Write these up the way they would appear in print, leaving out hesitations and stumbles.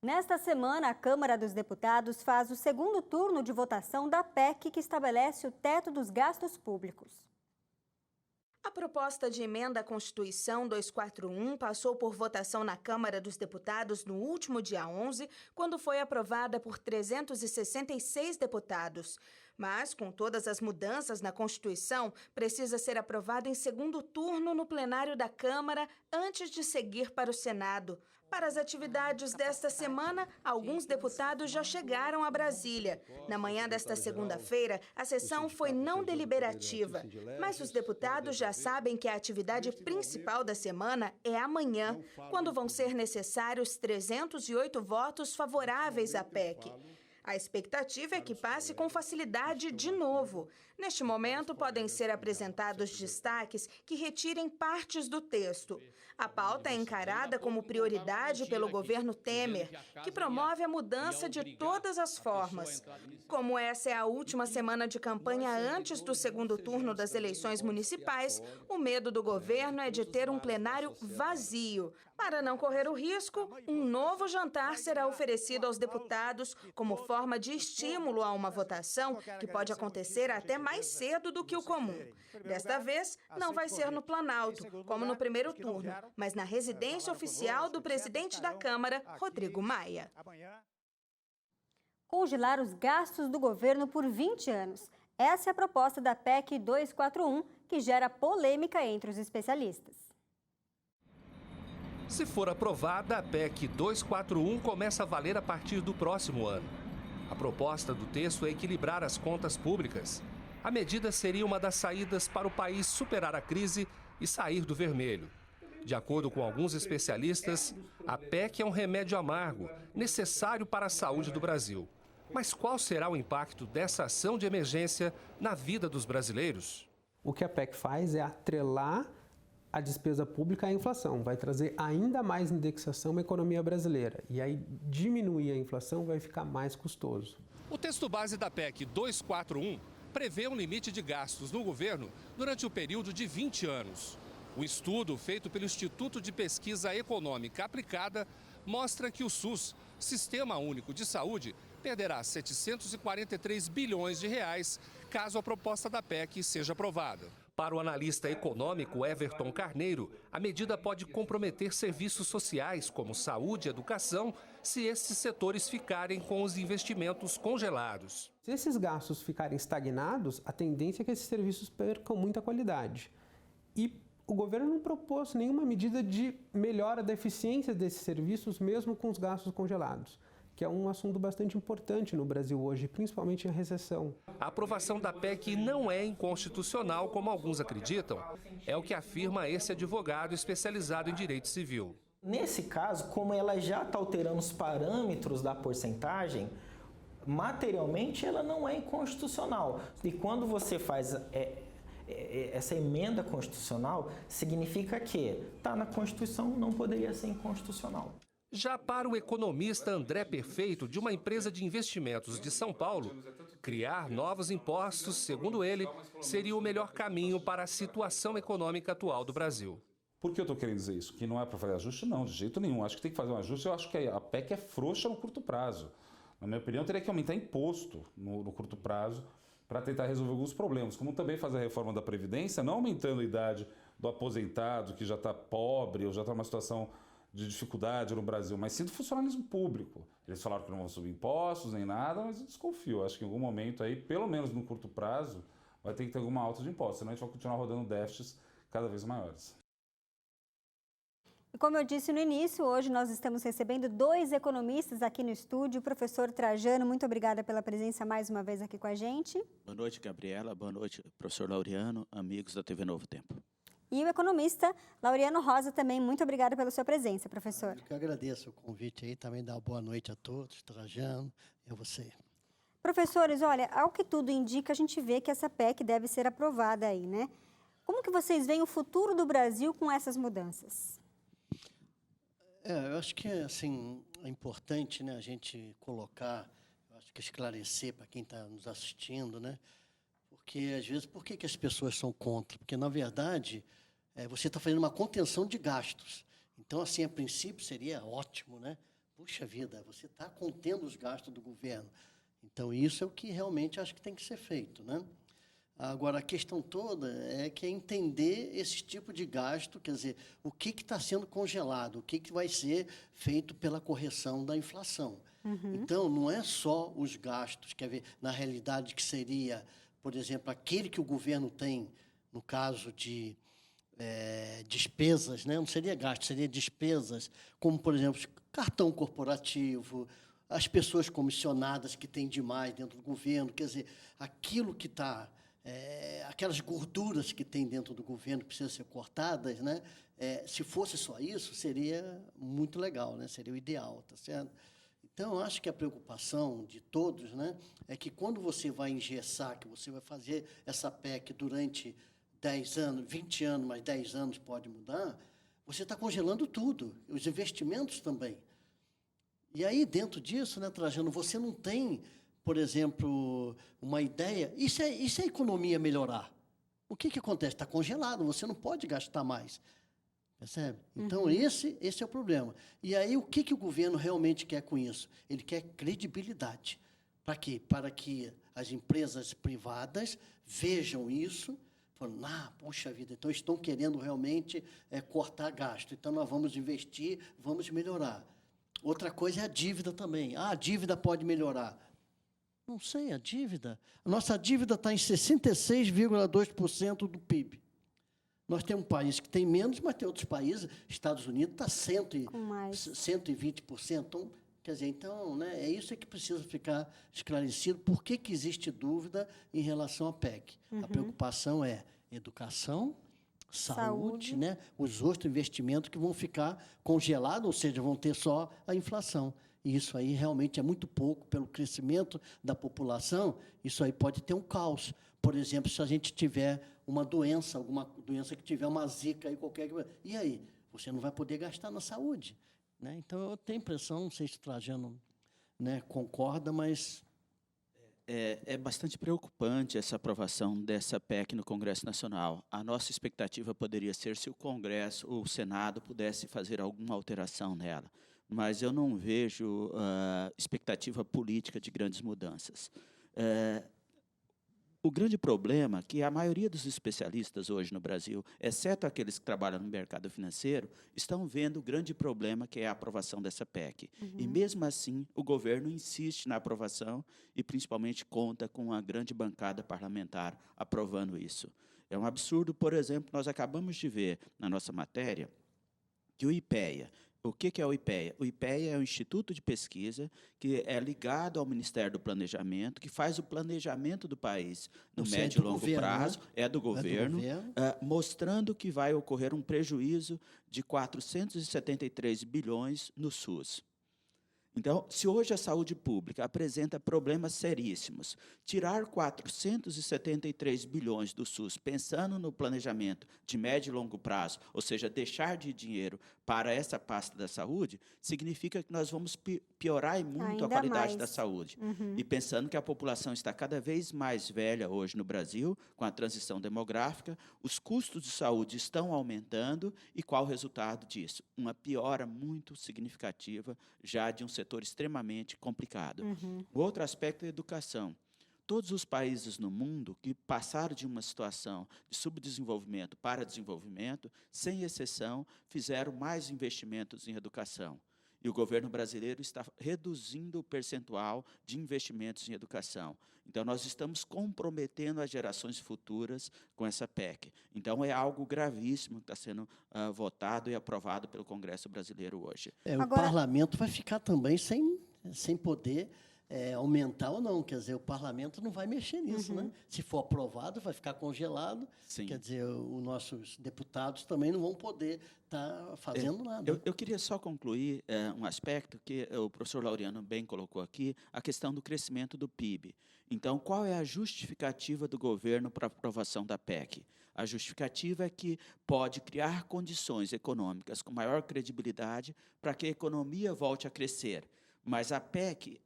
Nesta semana, a Câmara dos Deputados faz o segundo turno de votação da PEC que estabelece o teto dos gastos públicos. A proposta de emenda à Constituição 241 passou por votação na Câmara dos Deputados no último dia 11, quando foi aprovada por 366 deputados. Mas, com todas as mudanças na Constituição, precisa ser aprovada em segundo turno no plenário da Câmara antes de seguir para o Senado. Para as atividades desta semana, alguns deputados já chegaram a Brasília. Na manhã desta segunda-feira, a sessão foi não deliberativa. Mas os deputados já sabem que a atividade principal da semana é amanhã, quando vão ser necessários 308 votos favoráveis à PEC. A expectativa é que passe com facilidade de novo. Neste momento, podem ser apresentados destaques que retirem partes do texto. A pauta é encarada como prioridade pelo governo Temer, que promove a mudança de todas as formas. Como essa é a última semana de campanha antes do segundo turno das eleições municipais, o medo do governo é de ter um plenário vazio. Para não correr o risco, um novo jantar será oferecido aos deputados como forma de estímulo a uma votação que pode acontecer até mais cedo do que o comum. Desta vez, não vai ser no Planalto, como no primeiro turno, mas na residência oficial do presidente da Câmara, Rodrigo Maia. Congelar os gastos do governo por 20 anos. Essa é a proposta da PEC 241, que gera polêmica entre os especialistas. Se for aprovada, a PEC 241 começa a valer a partir do próximo ano. A proposta do texto é equilibrar as contas públicas. A medida seria uma das saídas para o país superar a crise e sair do vermelho. De acordo com alguns especialistas, a PEC é um remédio amargo, necessário para a saúde do Brasil. Mas qual será o impacto dessa ação de emergência na vida dos brasileiros? O que a PEC faz é atrelar a despesa pública à inflação, vai trazer ainda mais indexação à economia brasileira. E aí diminuir a inflação vai ficar mais custoso. O texto base da PEC 241 prevê um limite de gastos no governo durante o período de 20 anos. O estudo feito pelo Instituto de Pesquisa Econômica Aplicada mostra que o SUS, Sistema Único de Saúde, perderá 743 bilhões de reais caso a proposta da PEC seja aprovada. Para o analista econômico Everton Carneiro, a medida pode comprometer serviços sociais como saúde e educação se esses setores ficarem com os investimentos congelados. Se esses gastos ficarem estagnados, a tendência é que esses serviços percam muita qualidade. E o governo não propôs nenhuma medida de melhora da eficiência desses serviços, mesmo com os gastos congelados, que é um assunto bastante importante no Brasil hoje, principalmente na recessão. A aprovação da PEC não é inconstitucional, como alguns acreditam. É o que afirma esse advogado especializado em direito civil. Nesse caso, como ela já está alterando os parâmetros da porcentagem, materialmente ela não é inconstitucional. E quando você faz essa emenda constitucional, significa que está na Constituição, não poderia ser inconstitucional. Já para o economista André Perfeito, de uma empresa de investimentos de São Paulo, criar novos impostos, segundo ele, seria o melhor caminho para a situação econômica atual do Brasil. Por que eu estou querendo dizer isso? Que não é para fazer ajuste? Não, de jeito nenhum. Acho que tem que fazer um ajuste. Eu acho que a PEC é frouxa no curto prazo. Na minha opinião, teria que aumentar imposto no curto prazo para tentar resolver alguns problemas. Como também fazer a reforma da Previdência, não aumentando a idade do aposentado que já está pobre ou já está numa situação de dificuldade no Brasil, mas sim do funcionalismo público. Eles falaram que não vão subir impostos nem nada, mas eu desconfio. Acho que em algum momento aí, pelo menos no curto prazo, vai ter que ter alguma alta de impostos, senão a gente vai continuar rodando déficits cada vez maiores. E como eu disse no início, hoje nós estamos recebendo 2 economistas aqui no estúdio. Professor Trajano, muito obrigada pela presença mais uma vez aqui com a gente. Boa noite, Gabriela. Boa noite, professor Laureano, amigos da TV Novo Tempo. E o economista Laureano Rosa também, muito obrigada pela sua presença, professor. Eu que agradeço o convite aí, também dar boa noite a todos, Trajano e a você. Professores, olha, ao que tudo indica, a gente vê que essa PEC deve ser aprovada aí, né? Como que vocês veem o futuro do Brasil com essas mudanças? Eu acho que assim, é importante, né, a gente colocar, eu acho que esclarecer para quem está nos assistindo, né? Porque, às vezes, por que as pessoas são contra? Porque, na verdade, você está fazendo uma contenção de gastos. Então, assim, a princípio, seria ótimo, né? puxa vida, você está contendo os gastos do governo. Então, isso é o que realmente acho que tem que ser feito, né? Agora, a questão toda é que é entender esse tipo de gasto, quer dizer, o que está sendo congelado, o que vai ser feito pela correção da inflação. Então, não é só os gastos, quer ver, na realidade, que seria, por exemplo, aquele que o governo tem, no caso de despesas, né? Não seria gasto, seria despesas, como, por exemplo, cartão corporativo, as pessoas comissionadas que têm demais dentro do governo, quer dizer, aquilo que está... aquelas gorduras que tem dentro do governo que precisam ser cortadas, né? Se fosse só isso, seria muito legal, né? Seria o ideal, tá certo? Então, eu acho que a preocupação de todos, né, é que quando você vai engessar, que você vai fazer essa PEC durante 10 anos, 20 anos, mas 10 anos pode mudar, você está congelando tudo, os investimentos também. E aí, dentro disso, né, Trajano, você não tem, por exemplo, uma ideia... E se a economia melhorar? O que acontece? Está congelado, você não pode gastar mais. Percebe? Então, esse é o problema. E aí, o que o governo realmente quer com isso? Ele quer credibilidade. Para quê? Para que as empresas privadas vejam isso, falando, poxa vida, então estão querendo realmente cortar gasto. Então, nós vamos investir, vamos melhorar. Outra coisa é a dívida também. A dívida pode melhorar. Não sei, a dívida. A nossa dívida está em 66,2% do PIB. Nós temos um país que tem menos, mas tem outros países, Estados Unidos está 120%. Então, quer dizer, né, é isso que precisa ficar esclarecido. Por que existe dúvida em relação à PEC? A preocupação é educação, saúde, né, os outros investimentos que vão ficar congelados, ou seja, vão ter só a inflação. E isso aí realmente é muito pouco pelo crescimento da população. Isso aí pode ter um caos. Por exemplo, se a gente tiver uma doença, alguma doença que tiver uma zika aí qualquer, e aí? Você não vai poder gastar na saúde, né? Então, eu tenho a impressão, não sei se o Trajano, né, concorda, mas... É bastante preocupante essa aprovação dessa PEC no Congresso Nacional. A nossa expectativa poderia ser se o Congresso ou o Senado pudesse fazer alguma alteração nela, mas eu não vejo expectativa política de grandes mudanças. O grande problema é que a maioria dos especialistas hoje no Brasil, exceto aqueles que trabalham no mercado financeiro, estão vendo o grande problema que é a aprovação dessa PEC. E, mesmo assim, o governo insiste na aprovação e, principalmente, conta com uma grande bancada parlamentar aprovando isso. É um absurdo, por exemplo, nós acabamos de ver na nossa matéria que o IPEA... O que é o IPEA? O IPEA é um instituto de pesquisa que é ligado ao Ministério do Planejamento, que faz o planejamento do país no médio e longo prazo, é do governo, mostrando que vai ocorrer um prejuízo de 473 bilhões no SUS. Então, se hoje a saúde pública apresenta problemas seríssimos, tirar 473 bilhões do SUS, pensando no planejamento de médio e longo prazo, ou seja, deixar de dinheiro para essa pasta da saúde, significa que nós vamos piorar muito a qualidade da saúde. E pensando que a população está cada vez mais velha hoje no Brasil, com a transição demográfica, os custos de saúde estão aumentando, e qual o resultado disso? Uma piora muito significativa já de um setor extremamente complicado. O outro aspecto é a educação. Todos os países no mundo que passaram de uma situação de subdesenvolvimento para desenvolvimento, sem exceção, fizeram mais investimentos em educação. E o governo brasileiro está reduzindo o percentual de investimentos em educação. Então, nós estamos comprometendo as gerações futuras com essa PEC. Então, é algo gravíssimo que está sendo votado e aprovado pelo Congresso brasileiro hoje. O parlamento vai ficar também sem poder aumentar ou não. Quer dizer, o parlamento não vai mexer nisso, né? Se for aprovado, vai ficar congelado. Sim. Quer dizer, os nossos deputados também não vão poder estar fazendo nada. Eu queria só concluir um aspecto que o professor Laureano bem colocou aqui, a questão do crescimento do PIB. Então, qual é a justificativa do governo para a aprovação da PEC? A justificativa é que pode criar condições econômicas com maior credibilidade para que a economia volte a crescer. Mas a PEC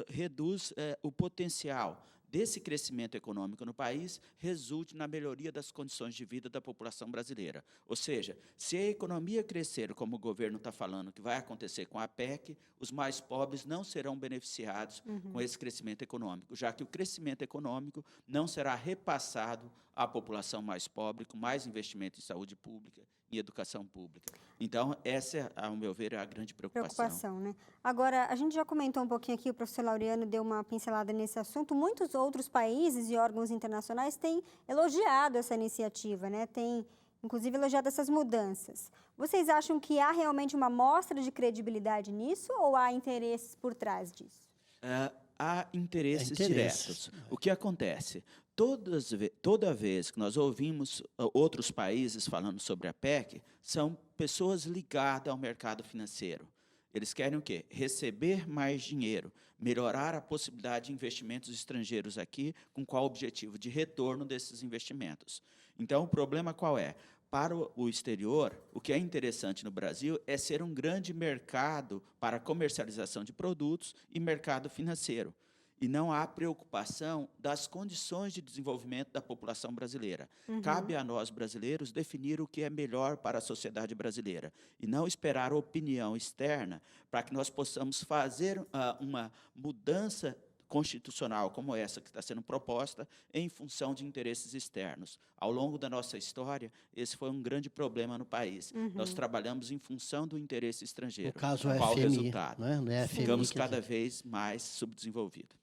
reduz o potencial desse crescimento econômico no país resulte na melhoria das condições de vida da população brasileira. Ou seja, se a economia crescer, como o governo está falando que vai acontecer com a PEC, os mais pobres não serão beneficiados com esse crescimento econômico, já que o crescimento econômico não será repassado à população mais pobre, com mais investimento em saúde pública e educação pública. Então, essa, ao meu ver, é a grande preocupação. Né? Agora, a gente já comentou um pouquinho aqui, o professor Laureano deu uma pincelada nesse assunto. Muitos outros países e órgãos internacionais têm elogiado essa iniciativa, né? Têm, inclusive, elogiado essas mudanças. Vocês acham que há realmente uma mostra de credibilidade nisso ou há interesses por trás disso? Há interesses diretos. O que acontece? Toda vez que nós ouvimos outros países falando sobre a PEC, são pessoas ligadas ao mercado financeiro. Eles querem o quê? Receber mais dinheiro, melhorar a possibilidade de investimentos estrangeiros aqui, com qual objetivo? De retorno desses investimentos. Então, o problema qual é? Para o exterior, o que é interessante no Brasil é ser um grande mercado para comercialização de produtos e mercado financeiro. E não há preocupação das condições de desenvolvimento da população brasileira. Cabe a nós, brasileiros, definir o que é melhor para a sociedade brasileira e não esperar opinião externa para que nós possamos fazer uma mudança constitucional como essa que está sendo proposta em função de interesses externos. Ao longo da nossa história, esse foi um grande problema no país. Nós trabalhamos em função do interesse estrangeiro. No caso, o qual FMI, o resultado? não é? No FMI, Ficamos cada vez mais subdesenvolvidos.